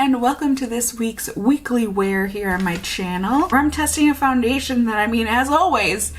and welcome to this week's weekly wear here on my channel, where I'm testing a foundation that, as always,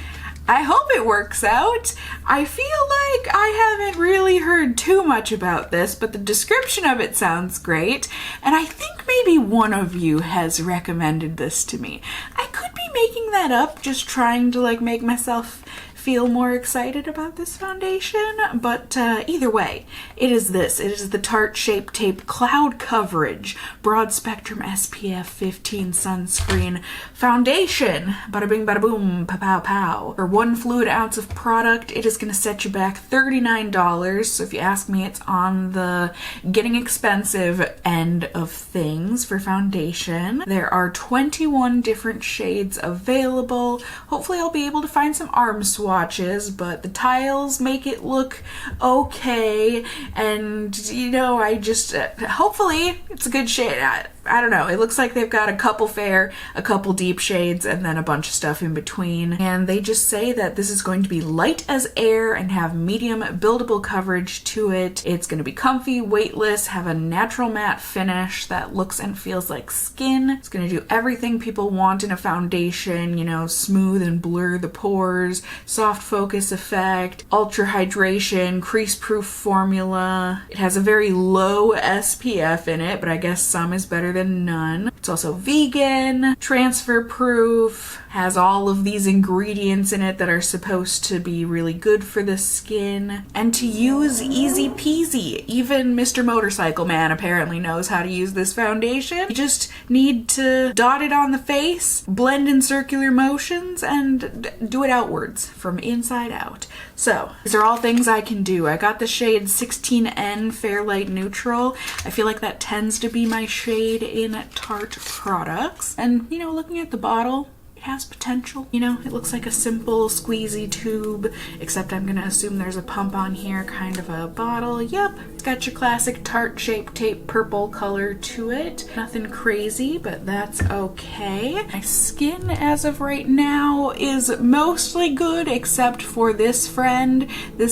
I hope it works out. I feel like I haven't really heard too much about this, but the description of it sounds great, and I think maybe one of you has recommended this to me. I could be making that up, just trying to make myself feel more excited about this foundation, but either way, it is this. It is the Tarte Shape Tape Cloud Coverage Broad Spectrum SPF 15 Sunscreen Foundation. Bada bing, bada boom, pow pow pow. For 1 fluid ounce of product, it is going to set you back $39. So if you ask me, it's on the getting expensive end of things for foundation. There are 21 different shades available. Hopefully I'll be able to find some arm swatches, but the tiles make it look okay, and I just hopefully it's a good shade. I don't know, it looks like they've got a couple fair, a couple deep shades, and then a bunch of stuff in between, and they just say that this is going to be light as air and have medium buildable coverage to it. It's going to be comfy, weightless, have a natural matte finish that looks and feels like skin. It's going to do everything people want in a foundation, smooth and blur the pores, soft focus effect, ultra hydration, crease proof formula. It has a very low SPF in it, but I guess some is better than none. It's also vegan, transfer proof, has all of these ingredients in it that are supposed to be really good for the skin, and to use easy peasy. Even Mr. Motorcycle Man apparently knows how to use this foundation. You just need to dot it on the face, blend in circular motions, and do it outwards from inside out. So these are all things I can do. I got the shade 16N Fair Light Neutral. I feel like that tends to be my shade in Tarte products. And looking at the bottle, it has potential. It looks like a simple squeezy tube, except I'm gonna assume there's a pump on here, kind of a bottle. Yep, it's got your classic Tarte Shape Tape purple color to it. Nothing crazy, but that's okay. My skin as of right now is mostly good, except for this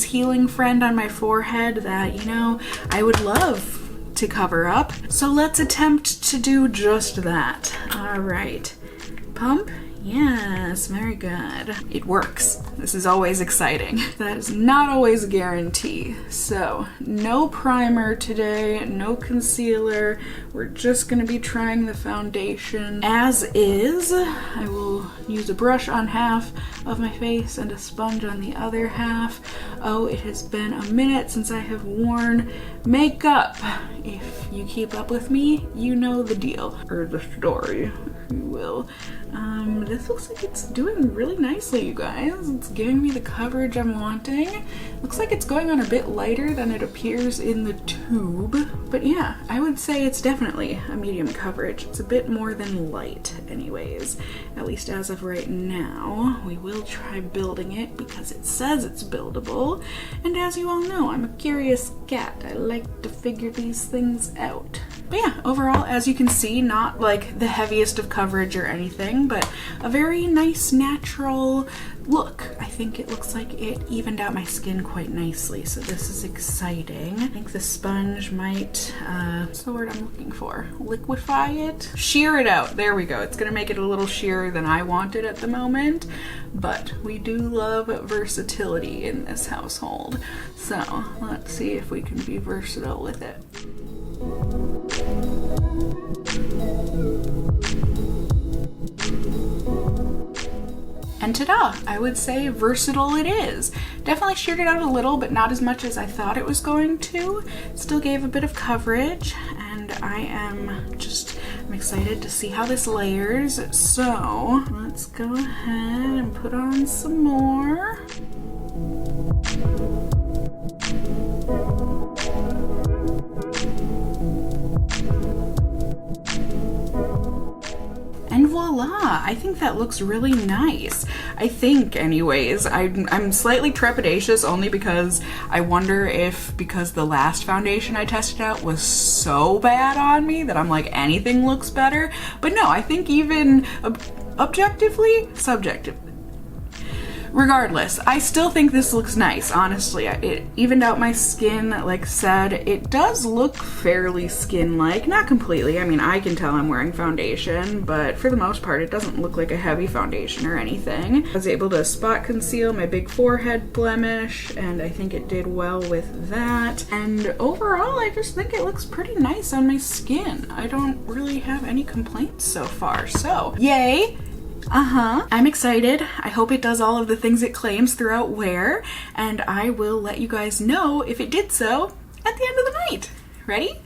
healing friend on my forehead that, I would love to cover up. So let's attempt to do just that. All right, pump. Yes, very good. It works. This is always exciting. That is not always a guarantee. So, no primer today, no concealer. We're just gonna be trying the foundation as is. I will use a brush on half of my face and a sponge on the other half. Oh, it has been a minute since I have worn makeup. If you keep up with me, you know the deal, or the story, if you will. This looks like it's doing really nicely, you guys. It's giving me the coverage I'm wanting. Looks like it's going on a bit lighter than it appears in the tube. But yeah, I would say it's definitely a medium coverage. It's a bit more than light anyways, at least as of right now. We will try building it because it says it's buildable. And as you all know, I'm a curious cat. I like to figure these things out. But yeah, overall, as you can see, not like the heaviest of coverage or anything, but a very nice natural look. I think it looks like it evened out my skin quite nicely, so this is exciting. I think the sponge might, what's the word I'm looking for? Liquefy it? Shear it out. There we go. It's gonna make it a little sheerer than I want it at the moment, but we do love versatility in this household. So let's see if we can be versatile with it. And ta-da! I would say versatile it is. Definitely sheared it out a little, but not as much as I thought it was going to. Still gave a bit of coverage, and I'm excited to see how this layers. So let's go ahead and put on some more. And voila! I think that looks really nice. I think, anyways. I'm slightly trepidatious only because I wonder if, because the last foundation I tested out was so bad on me that I'm like, anything looks better. Subjectively, Regardless, I still think this looks nice, honestly. It evened out my skin, like I said. It does look fairly skin-like, not completely. I mean, I can tell I'm wearing foundation, but for the most part, it doesn't look like a heavy foundation or anything. I was able to spot conceal my big forehead blemish, and I think it did well with that. And overall, I just think it looks pretty nice on my skin. I don't really have any complaints so far, so yay! I'm excited. I hope it does all of the things it claims throughout wear, and I will let you guys know if it did so at the end of the night. Ready?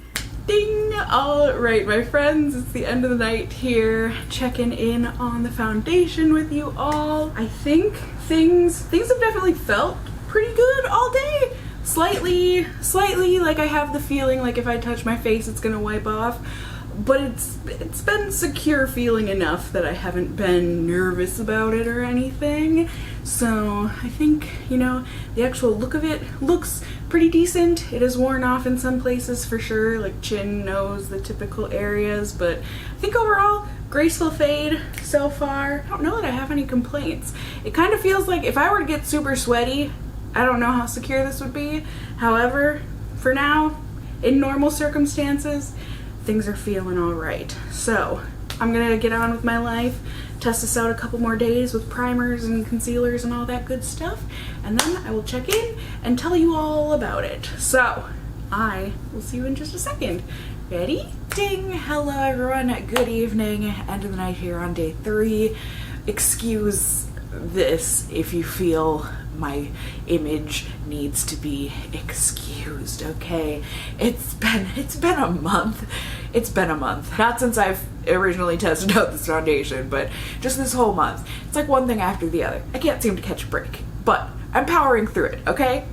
Ding! All right, my friends, it's the end of the night here, checking in on the foundation with you all. I think things have definitely felt pretty good all day. Slightly, like I have the feeling like if I touch my face, it's gonna wipe off. But it's been secure feeling enough that I haven't been nervous about it or anything. So I think, you know, the actual look of it looks pretty decent. It is worn off in some places for sure, like chin, nose, the typical areas. But I think overall, graceful fade so far. I don't know that I have any complaints. It kind of feels like if I were to get super sweaty, I don't know how secure this would be. However, for now, in normal circumstances, things are feeling all right. So I'm gonna get on with my life, test this out a couple more days with primers and concealers and all that good stuff, and then I will check in and tell you all about it. So I will see you in just a second. Ready? Ding! Hello everyone, good evening, end of the night here on day 3. Excuse this if you feel my image needs to be excused, okay? It's been a month. It's been a month. Not since I've originally tested out this foundation, but just this whole month. It's like one thing after the other. I can't seem to catch a break, but I'm powering through it, okay?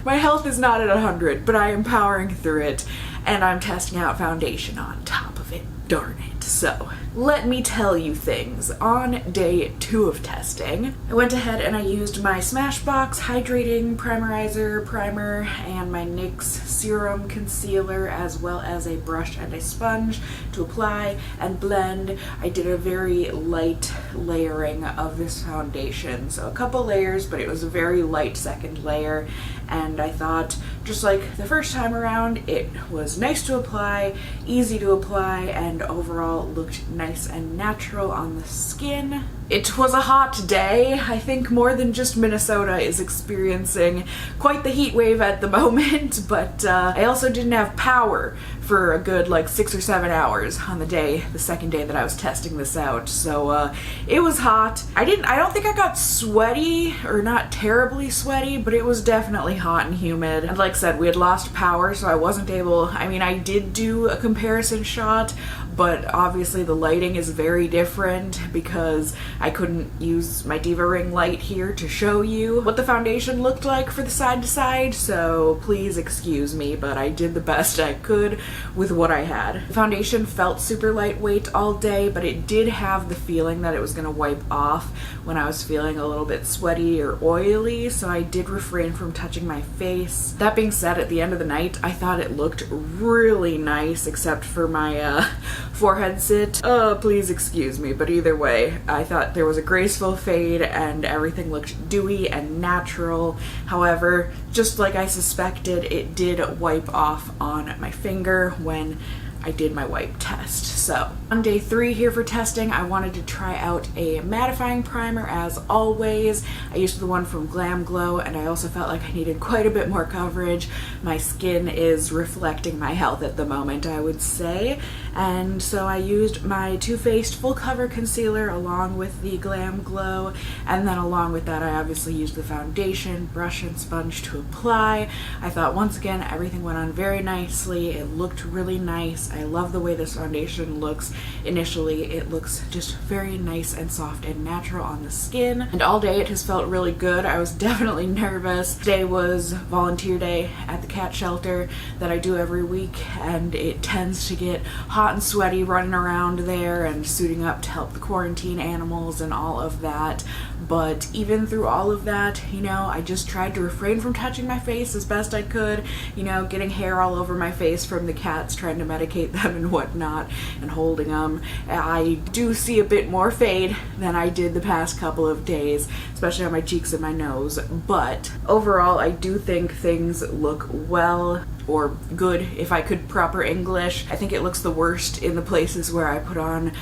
My health is not at 100, but I am powering through it, and I'm testing out foundation on top of it. Darn it. So, let me tell you things. On day 2 of testing, I went ahead and I used my Smashbox Hydrating Primerizer Primer and my NYX Serum Concealer, as well as a brush and a sponge to apply and blend. I did a very light layering of this foundation, so a couple layers, but it was a very light second layer, and I thought, just like the first time around, it was nice to apply, easy to apply, and overall looked nice and natural on the skin. It was a hot day. I think more than just Minnesota is experiencing quite the heat wave at the moment, but I also didn't have power for a good like 6 or 7 hours on the second day that I was testing this out. So it was hot. I don't think I got sweaty, or not terribly sweaty, but it was definitely hot and humid. And like I said, we had lost power, so I wasn't able, I mean, I did do a comparison shot, but obviously the lighting is very different because I couldn't use my Diva Ring light here to show you what the foundation looked like for the side to side, so please excuse me, but I did the best I could with what I had. The foundation felt super lightweight all day, but it did have the feeling that it was gonna wipe off when I was feeling a little bit sweaty or oily, so I did refrain from touching my face. That being said, at the end of the night, I thought it looked really nice, except for my forehead sit. Please excuse me, but either way, I thought there was a graceful fade and everything looked dewy and natural. However, just like I suspected, it did wipe off on my finger when I did my wipe test. So on day 3 here for testing, I wanted to try out a mattifying primer as always. I used the one from Glam Glow, and I also felt like I needed quite a bit more coverage. My skin is reflecting my health at the moment, I would say. And so I used my Too Faced Full Cover Concealer along with the Glam Glow, and then along with that I obviously used the foundation, brush and sponge to apply. I thought once again everything went on very nicely. It looked really nice. I love the way this foundation looks. Initially, it looks just very nice and soft and natural on the skin, and all day it has felt really good. I was definitely nervous. Today was volunteer day at the cat shelter that I do every week, and it tends to get hot and sweaty running around there and suiting up to help the quarantine animals and all of that. But even through all of that, you know, I just tried to refrain from touching my face as best I could, you know, getting hair all over my face from the cats trying to medicate appreciate them and whatnot and holding them. I do see a bit more fade than I did the past couple of days, especially on my cheeks and my nose, but overall I do think things look well, or good if I could proper English. I think it looks the worst in the places where I put on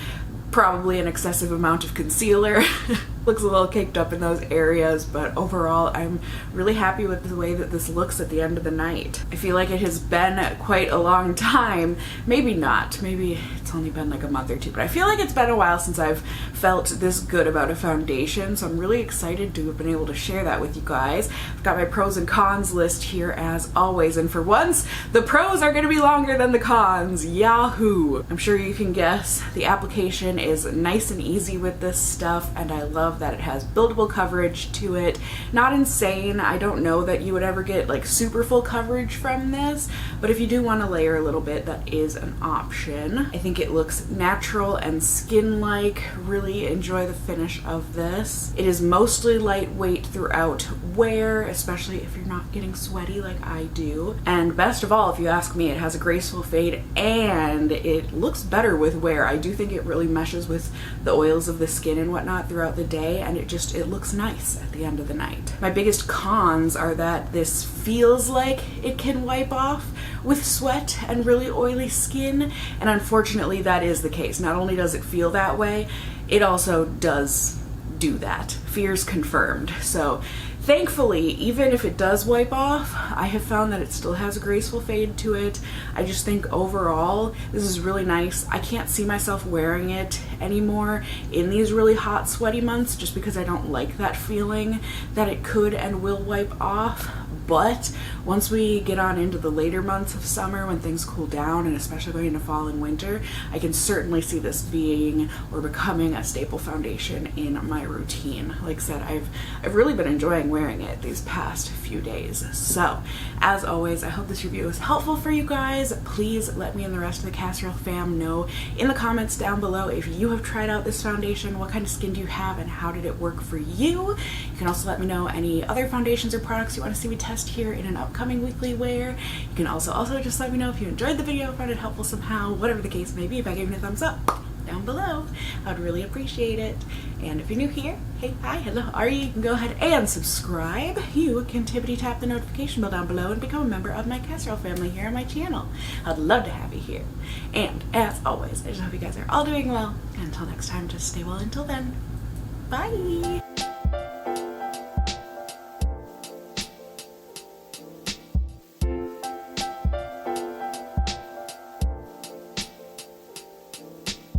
probably an excessive amount of concealer. Looks a little caked up in those areas, but overall I'm really happy with the way that this looks at the end of the night. I feel like it has been quite a long time. Maybe not, maybe it's only been like a month or two, but I feel like it's been a while since I've felt this good about a foundation, so I'm really excited to have been able to share that with you guys. I've got my pros and cons list here as always, and for once the pros are going to be longer than the cons. Yahoo! I'm sure you can guess the application is nice and easy with this stuff, and I love that it has buildable coverage to it. Not insane. I don't know that you would ever get like super full coverage from this, but if you do want to layer a little bit, that is an option. I think it looks natural and skin-like. Really enjoy the finish of this. It is mostly lightweight throughout wear, especially if you're not getting sweaty like I do. And best of all, if you ask me, it has a graceful fade and it looks better with wear. I do think it really meshes with the oils of the skin and whatnot throughout the day, and it looks nice at the end of the night. My biggest cons are that this feels like it can wipe off with sweat and really oily skin, and unfortunately that is the case. Not only does it feel that way, it also does do that. Fears confirmed. So thankfully, even if it does wipe off, I have found that it still has a graceful fade to it. I just think overall, this is really nice. I can't see myself wearing it anymore in these really hot, sweaty months just because I don't like that feeling that it could and will wipe off. But once we get on into the later months of summer, when things cool down, and especially going into fall and winter, I can certainly see this being or becoming a staple foundation in my routine. Like I said, I've really been enjoying wearing it these past few days. So as always, I hope this review was helpful for you guys. Please let me and the rest of the Casserole fam know in the comments down below if you have tried out this foundation, what kind of skin do you have, and how did it work for you. You can also let me know any other foundations or products you want to see me test here in an upcoming weekly wear. You can also just let me know if you enjoyed the video, found it helpful somehow, whatever the case may be, by giving it a thumbs up down below. I'd really appreciate it. And if you're new here, hey, hi, hello, are you? You can go ahead and subscribe. You can tippity tap the notification bell down below and become a member of my Casserole family here on my channel. I'd love to have you here. And as always, I just hope you guys are all doing well. And until next time, just stay well until then. Bye!